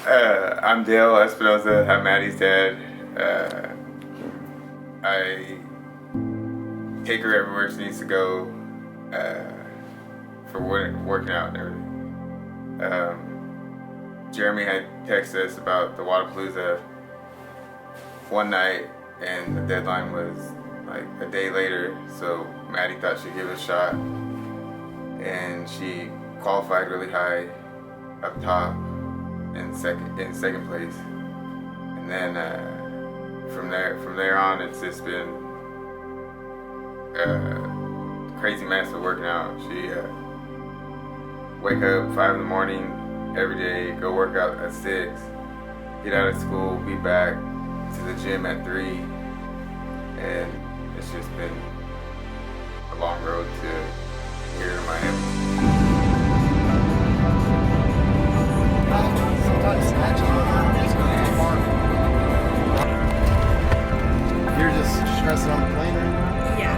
I'm Dale Espinoza. I'm Maddie's dad. I take her everywhere she needs to go for working out and everything. Jeremy had texted us about the Wodapalooza one night, and the deadline was like a day later, so Maddie thought she'd give it a shot, and she qualified really high up top in second place, and then from there on it's just been a crazy mess of working out. She wake up 5 in the morning every day, go work out at 6, get out of school, be back to the gym at 3, and it's just been a long road to here to Miami. You're just stressing on the plane right now? Yeah.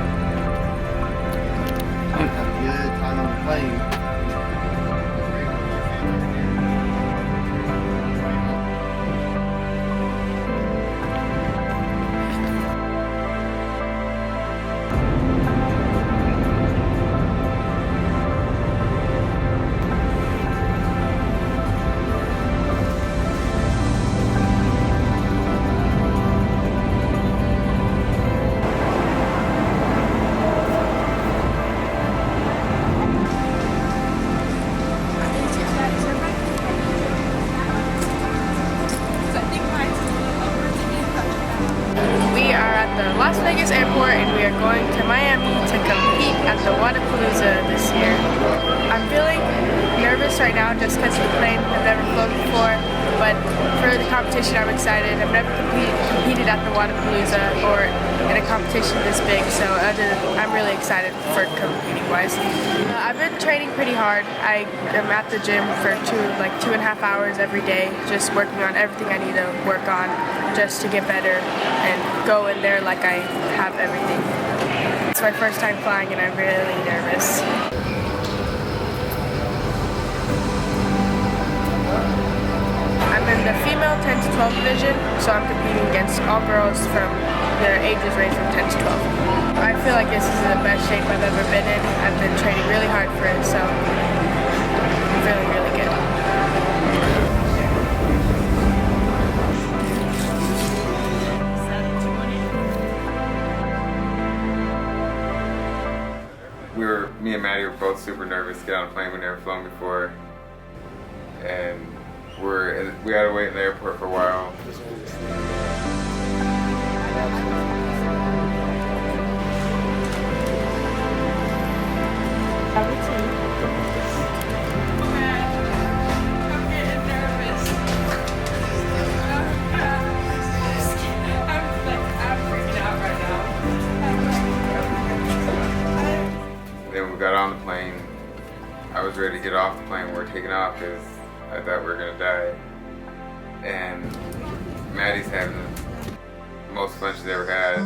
Have a good time on the plane. Las Vegas airport, and we are going to Miami to compete at the Wodapalooza this year. I'm feeling nervous right now just because the plane I've never flown before, but for the competition I'm excited. I've never competed at the Wodapalooza or in a competition this big, so I'm really excited for competing wise. I've been training pretty hard. I am at the gym for 2.5 hours every day, just working on everything I need to work on just to get better and go in there like I have everything. It's my first time flying and I'm really nervous. I'm in the female 10 to 12 division, so I'm competing against all girls from their ages range from 10 to 12. I feel like this is the best shape I've ever been in. I've been training really hard for it, so I'm feeling really good. Me and Maddie were both super nervous to get on a plane. We've never flown before, and we had to wait in the airport for a while. Then we got on the plane. I was ready to get off the plane. We were taking off because I thought we were gonna die. And Maddie's having the most fun she's ever had.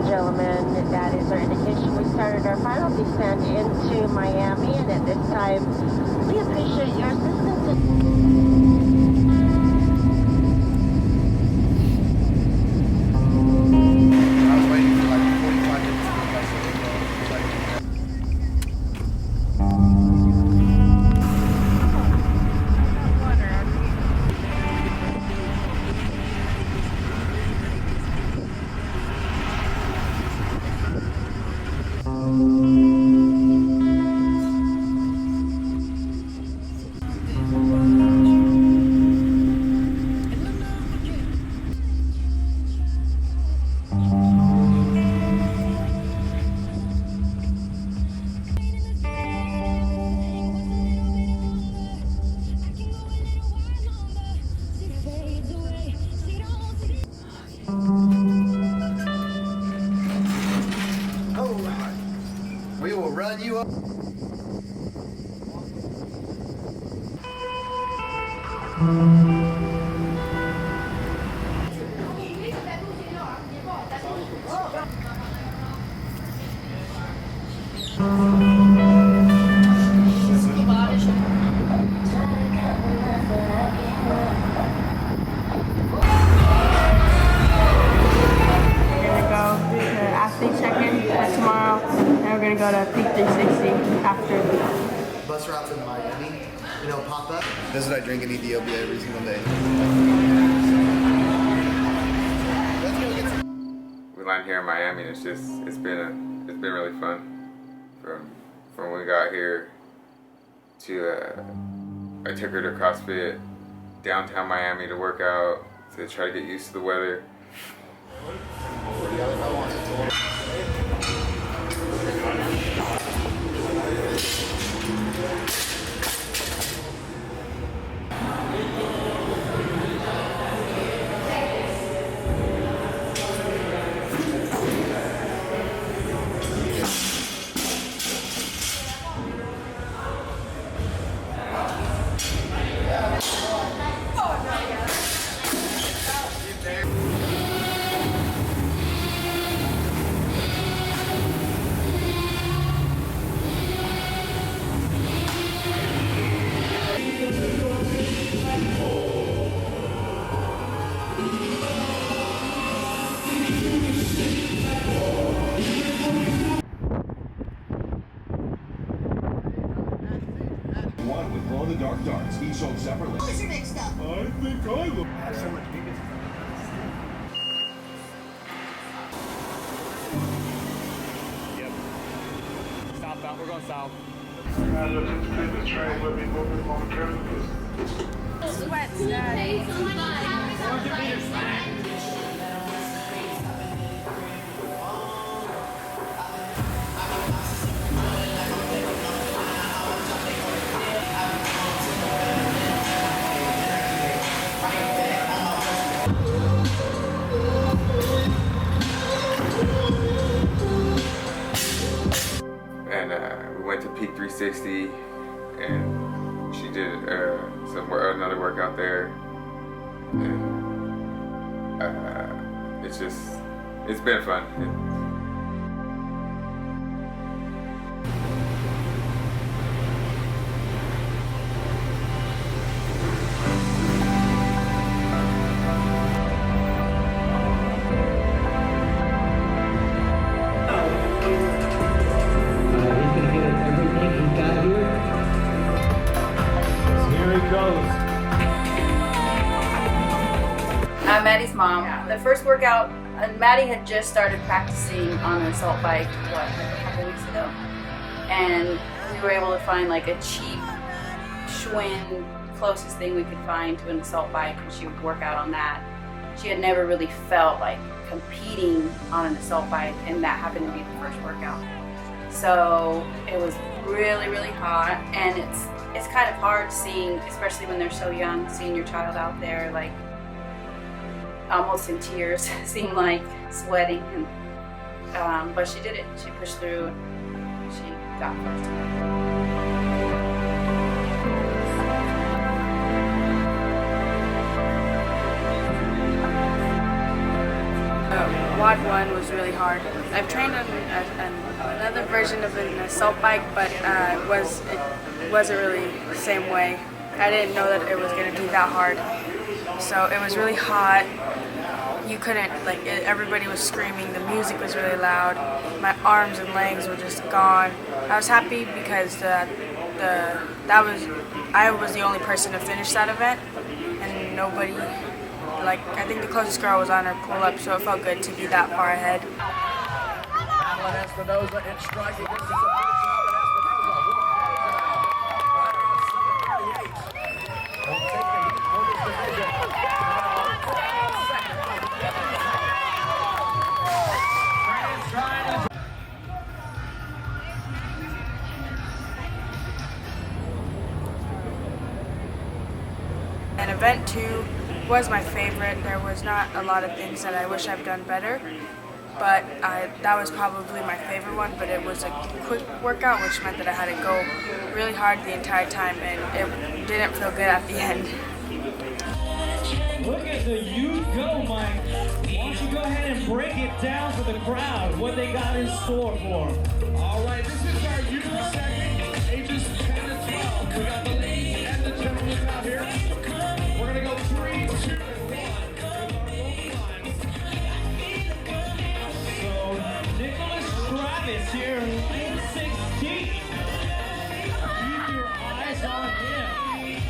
Gentlemen, that is our indication. We started our final descent into Miami, and at this time, we appreciate your assistance. We will run you up. Go to Peak 360 after. Bus routes in Miami, you know, pop up. That's what I drink in Ethiopia every single day. We land here in Miami, and it's been really fun. From when we got here to I took her to CrossFit downtown Miami to work out to try to get used to the weather. One with glow-in-the-dark darts, each sold separately. Colors are mixed up. I think I look. Yep. Southbound, we're going south. Sweats, Daddy. And we went to Peak 360, and she did another workout there, and it's been fun. I'm Maddie's mom. The first workout, Maddie had just started practicing on an assault bike, a couple weeks ago. And we were able to find like a cheap Schwinn, closest thing we could find to an assault bike, and she would work out on that. She had never really felt like competing on an assault bike, and that happened to be the first workout. So it was really, really hot, and it's kind of hard seeing, especially when they're so young, seeing your child out there like almost in tears, seemed like sweating, and but she did it. She pushed through, and she got first. WOD 1 was really hard. I've trained on another version of an assault bike, but it wasn't really the same way. I didn't know that it was going to be that hard. So it was really hot. You couldn't, everybody was screaming, the music was really loud. My arms and legs were just gone. I was happy because I was the only person to finish that event, and nobody, I think the closest girl was on her pull-up, so it felt good to be that far ahead. And event 2 was my favorite. There was not a lot of things that I wish I've done better. but that was probably my favorite one, but it was a quick workout, which meant that I had to go really hard the entire time, and it didn't feel good at the end. Look at the youth go, Mike. Why don't you go ahead and break it down for the crowd, what they got in store for them. All right, this is our youth segment, ages 10 to 12. We got the ladies and the gentlemen out here. We're going to go 3, 2, and 1 with our roll times. So, Nicholas Travis here, in 16. Keep your eyes on him.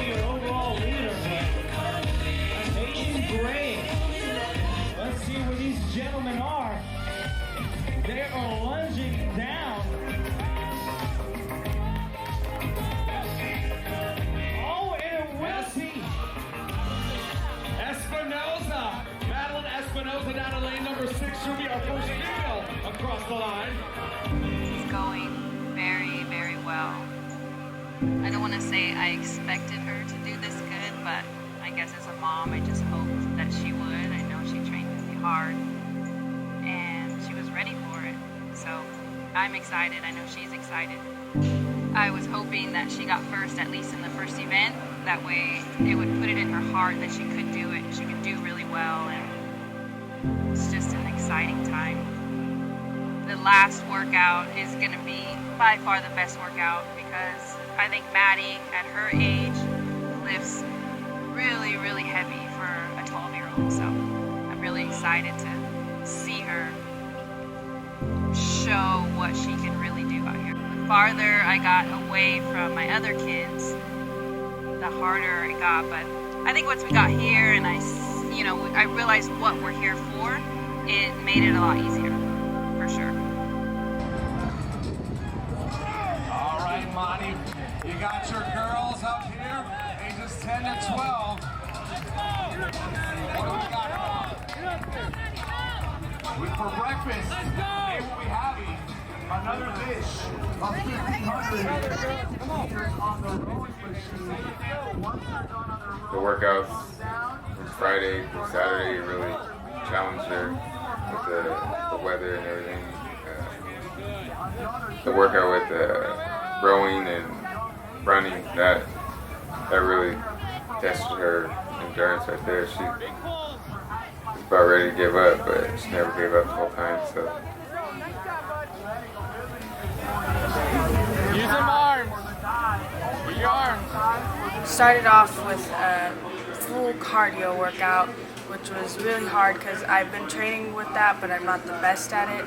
Your overall leader, Peyton Gray. Let's see where these gentlemen are. They are lunging down. Oh, and a Wilson. Espinoza, Madeline Espinoza down to lane number 6. She'll be our first female across the line. It's going very, very well. I don't want to say I expected her to do this good, but I guess as a mom, I just hoped that she would. I know she trained really hard, and she was ready for it. So I'm excited. I know she's excited. I was hoping that she got first, at least in the first event. That way, it would put it in her heart that she could do it. She could do really well, and it's just an exciting time. The last workout is going to be by far the best workout because I think Maddy, at her age, lifts really, really heavy for a 12-year-old. So I'm really excited to see her show what she can really do out here. The farther I got away from my other kids, the harder it got. But I think once we got here and I realized what we're here for, it made it a lot easier, for sure. All right, Maddy, you got your girls up here, ages 10 to 12. What do we got? For breakfast, today we'll be having another dish of 1,500 on the rowing machine. Once they're done on their The workouts from Friday to Saturday really challenged her with the weather and everything. The workout with rowing and running, that really tested her endurance right there. She was about ready to give up, but she never gave up the whole time. So. Use them arms. Use your arms. Started off with a full cardio workout, which was really hard because I've been training with that, but I'm not the best at it.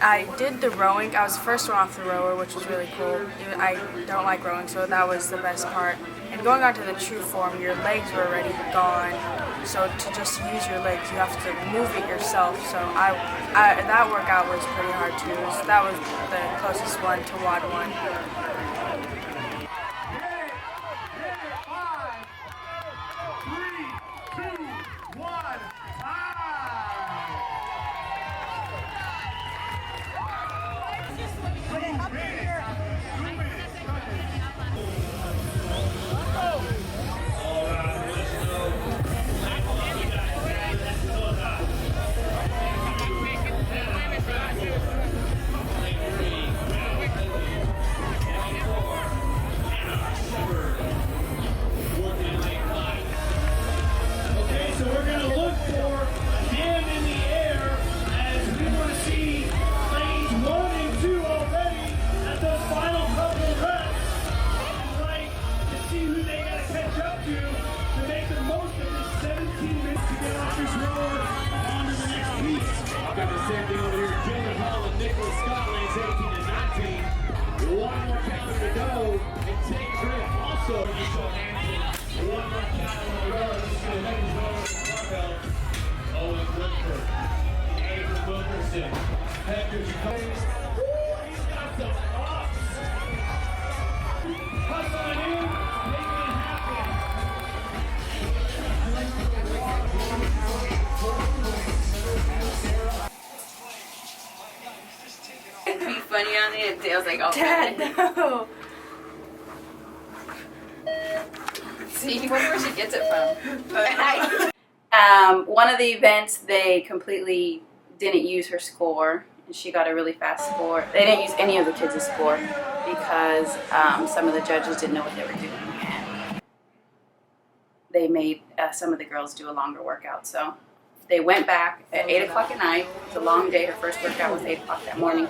I did the rowing. I was the first one off the rower, which was really cool. I don't like rowing, so that was the best part. And going on to the true form, your legs were already gone. So to just use your legs, you have to move it yourself. So that workout was pretty hard too. So that was the closest one to WOD 1. Funny on it, and Dale's like, oh, Dad, no. See, where she gets it from. One of the events, they completely didn't use her score, and she got a really fast score. They didn't use any of the kids' score because some of the judges didn't know what they were doing, and they made some of the girls do a longer workout. So they went back at 8 o'clock at night. It was a long day. Her first workout was 8 o'clock that morning.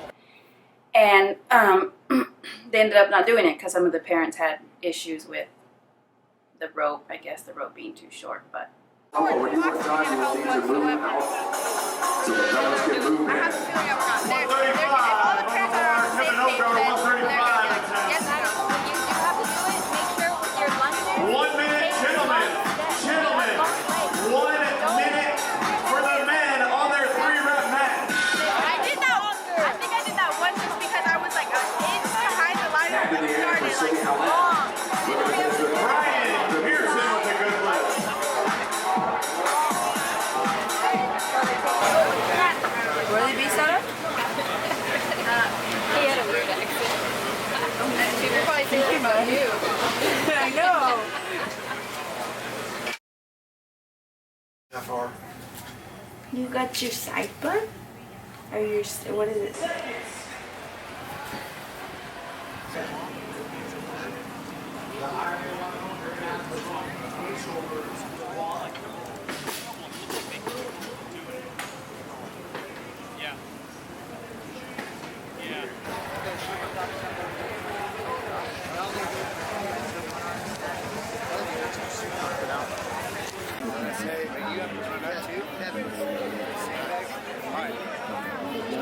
And they ended up not doing it because some of the parents had issues with the rope. I guess the rope being too short, but. I have a feeling I would not. If all the parents are on the same page, then they're gonna do it. Yes, I know. You have to do it. Make sure with your lunges. 1 minute, gentlemen. 1 minute for the men on their 3-rep mat. I did that longer. I think I did that once just because I was like an inch behind the line when we started, like long. Brian Pearson with a good lift. Really be Sarah? He had a weird accent. People were probably thinking about you. I know. How far? You got your side bun? Or your, what is it?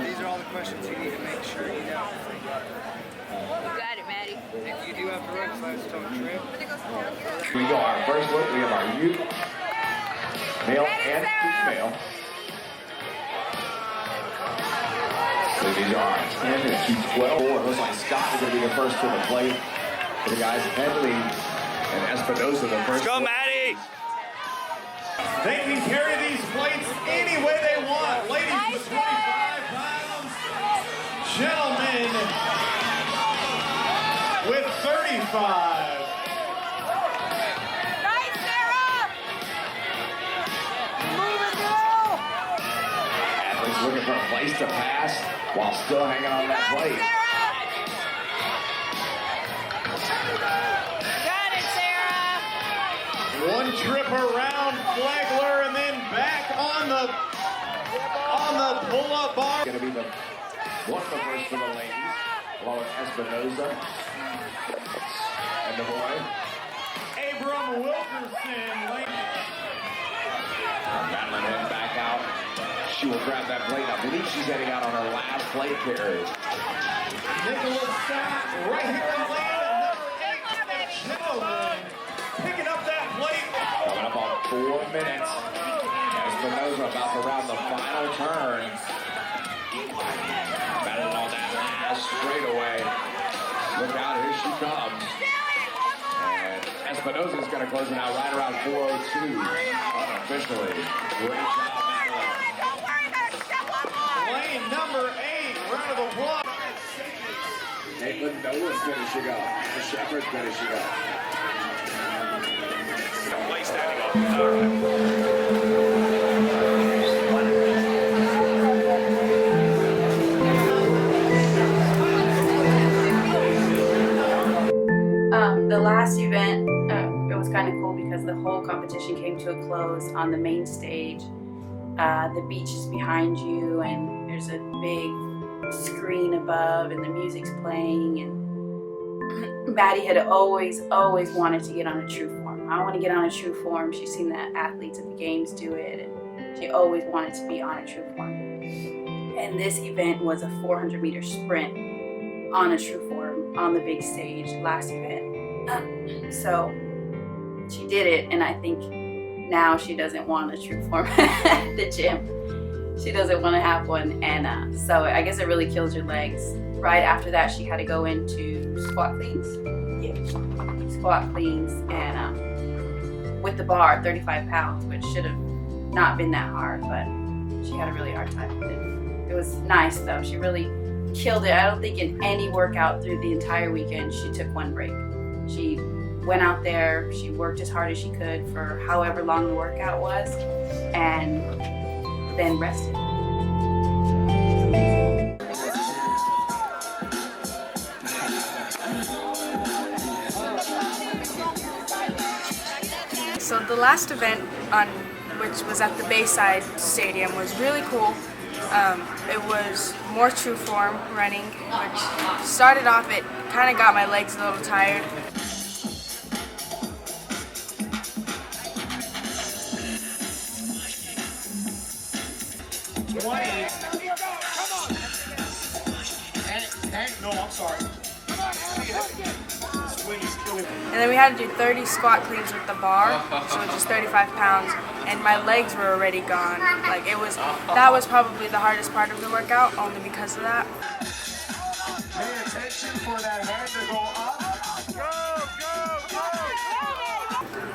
These are all the questions you need to make sure you know. You got it, Maddie. If you do have to run fast, don't trip. We go our first look. We have our youth, male and female. So these are our 10 to 12. It looks like Scott is going to be the first to the plate. For the guys, Headley and Espinosa the first. Go, Maddy! They can carry these plates any way they want. Ladies with 25 pounds. Gentlemen with 35. Nice, Sarah! Move it, girl! Athletes looking for a place to pass while still hanging on that plate. Got it, Sarah! One trip around Flagler and then back on the pull-up bar. Going to be the one of the first for the ladies, along with Espinosa and the boy. Abram Wilkerson. Madeline heading back out. She will grab that plate. I believe she's heading out on her last plate carry. Nicholas Scott right here in lane at number 8. Gentlemen picking up that plate. Coming up on 4 minutes. Espinosa about to round the final turn. Battle on that last straightaway. Look out, here she comes. And Espinosa's going to close it out right around 4:02. Unofficially. Great job, Madeline. Lane number 8, round of applause. Caitlin Noah's finishing up. The Shepherd's finishing up. Play standing up. All right. The last event, it was kind of cool because the whole competition came to a close on the main stage. The beach is behind you, and there's a big screen above, and the music's playing. And Maddy had always wanted to get on a true form. I want to get on a true form. She's seen the athletes at the games do it, and she always wanted to be on a true form. And this event was a 400-meter sprint on a true form on the big stage, last event. So she did it, and I think now she doesn't want a true form at the gym. She doesn't want to have one, and so I guess it really kills her legs. Right after that, she had to go into squat cleans. Yeah, squat cleans, and with the bar, 35 pounds, which should have not been that hard, but she had a really hard time with it. It was nice though. She really killed it. I don't think in any workout through the entire weekend she took one break. She went out there, she worked as hard as she could for however long the workout was, and then rested. So the last event, which was at the Bayside Stadium, was really cool. It was more true form running, which started off, it kind of got my legs a little tired. No, I'm sorry. And then we had to do 30 squat cleans with the bar, so which is 35 pounds, and my legs were already gone. Like that was probably the hardest part of the workout, only because of that. Pay attention for that hand to go up.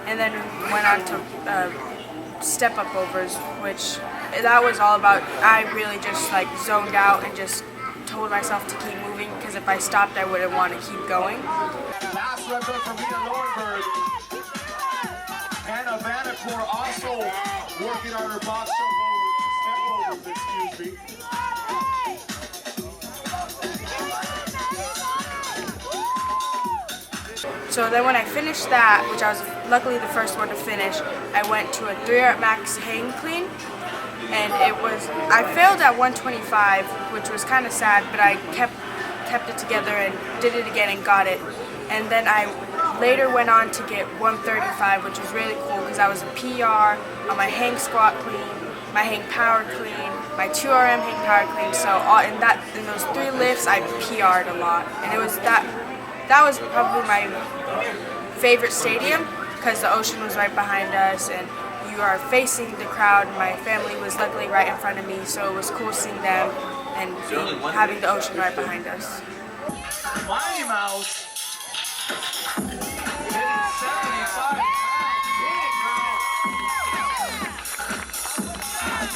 And then went on to step up overs, which that was all about. I really just like zoned out and just told myself to keep moving, because if I stopped I wouldn't want to keep going. Last record from Rita Lorberg. Anna Vanacore also working on her box step overs, excuse me. So then when I finished that, which I was luckily the first one to finish, I went to a 3-rep max hang clean. And I failed at 125, which was kind of sad, but I kept it together and did it again and got it. And then I later went on to get 135, which was really cool because I was a PR on my hang squat clean, my hang power clean, my 2RM hang power clean. So in those 3 lifts, I PR'd a lot, and it was that was probably my favorite stadium because the ocean was right behind us, and you are facing the crowd. My family was luckily right in front of me, so it was cool seeing them and having the ocean right behind us. Mighty Mouse hitting 75 pounds.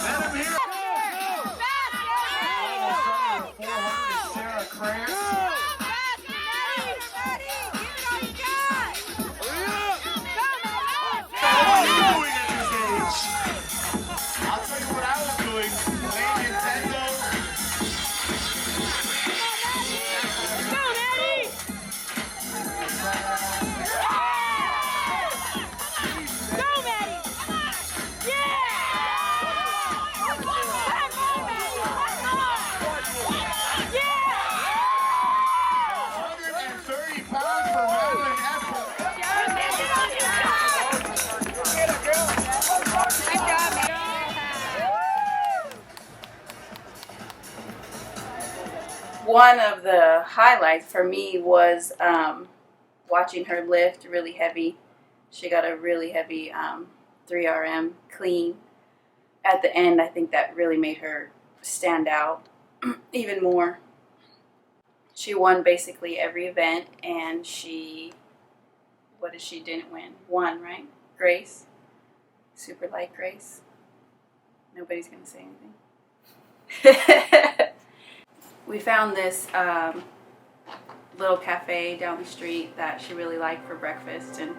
Let him hear it. Almost under 400 is Sarah Krantz. One of the highlights for me was watching her lift really heavy. She got a really heavy 3RM clean. At the end, I think that really made her stand out even more. She won basically every event, and she didn't win? Won, right? Grace. Super light Grace. Nobody's going to say anything. We found this little cafe down the street that she really liked for breakfast, and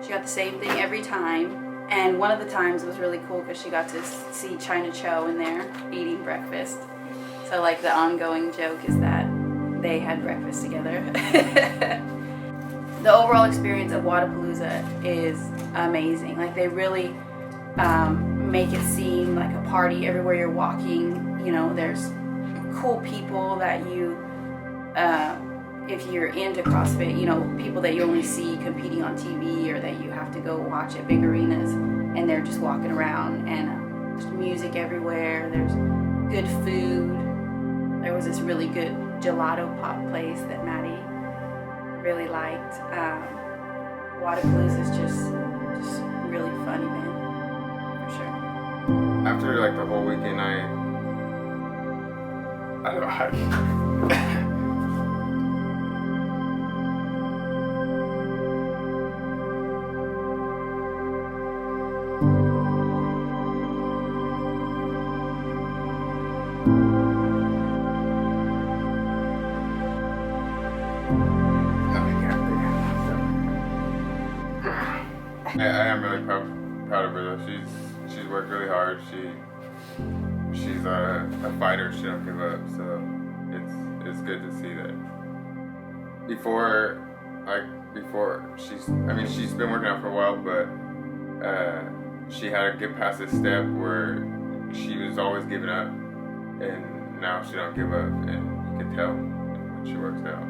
she got the same thing every time. And one of the times was really cool because she got to see China Cho in there eating breakfast. So like the ongoing joke is that they had breakfast together. The overall experience of Wodapalooza is amazing. Like they really make it seem like a party everywhere you're walking. You know, there's cool people that you, if you're into CrossFit, you know, people that you only see competing on TV or that you have to go watch at big arenas, and they're just walking around, and there's music everywhere, there's good food. There was this really good gelato pop place that Maddy really liked. Wodapalooza is just really fun event, for sure. After like the whole weekend, I don't know how. I am really proud of her though. She's worked really hard. She's a fighter. She don't give up. So it's good to see that. Before she's been working out for a while, but she had to get past this step where she was always giving up, and now she don't give up, and you can tell when she works out.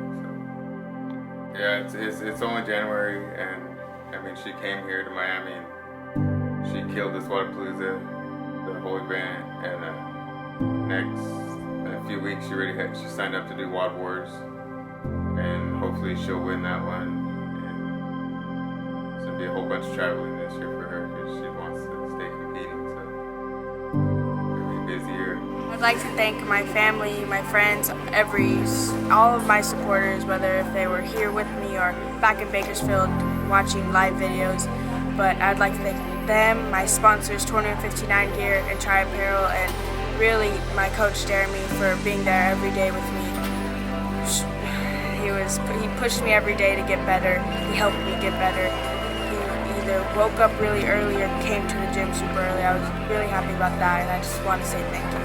So yeah, it's only January, and I mean she came here to Miami and she killed this Wodapalooza, the whole event, and in a few weeks she signed up to do Wad Wars, and hopefully she'll win that one. And it's gonna be a whole bunch of traveling this year for her because she wants to stay competing. So it'll be busier. I'd like to thank my family, my friends, all of my supporters, whether if they were here with me or back in Bakersfield watching live videos. But I'd like to thank them, my sponsors, 2159 Gear and Tri Apparel, and really my coach Jeremy for being there every day with me. He pushed me every day to get better. He helped me get better. He either woke up really early or came to the gym super early. I was really happy about that, and I just want to say thank you.